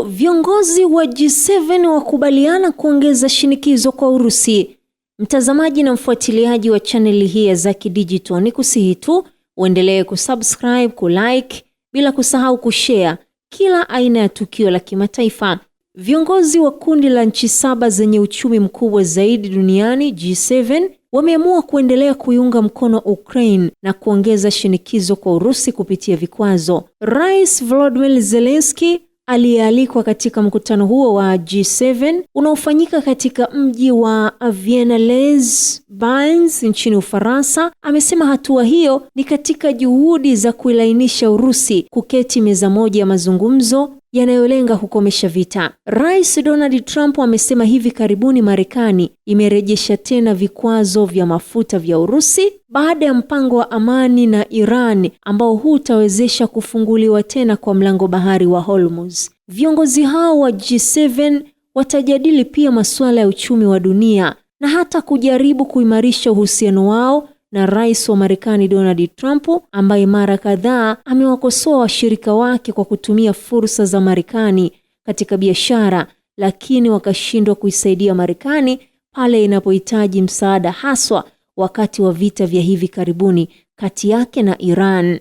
Viongozi wa G7 wakubaliana kuongeza shinikizo kwa Urusi. Mtazamaji na mfuatiliaji wa channel hii ya Zaki Digital, ni kusihi tu uendelee kusubscribe, kulike, bila kusahau kushare kila aina ya tukio la kimataifa. Viongozi wa kundi la nchi 7 zenye uchumi mkubwa zaidi duniani G7 wameamua kuendelea kuiunga mkono Ukraine na kuongeza shinikizo kwa Urusi kupitia vikwazo. Rais Volodymyr Zelensky aliyealikwa katika mkutano huo wa G7 unaofanyika katika mji wa Vienna-les-Bains nchini Ufaransa, amesema hatua hiyo ni katika juhudi za kuilainisha Urusi kuketi meza moja ya mazungumzo yanayolenga kukomesha vita. Rais Donald Trump amesema hivi karibuni Marekani imerejesha tena vikwazo vya mafuta vya Urusi baada ya mpango wa amani na Iran ambao hutawezesha kufunguliwa tena kwa mlango bahari wa Hormuz. Viongozi hao wa G7 watajadili pia masuala ya uchumi wa dunia na hata kujaribu kuimarisha uhusiano wao na Rais wa Marekani Donald Trump, ambaye mara kadhaa amewakosoa washirika wake kwa kutumia fursa za Marekani katika biashara, lakini wakashindwa kuisaidia Marekani pale inapohitaji msaada, haswa wakati wa vita vya hivi karibuni kati yake na Iran.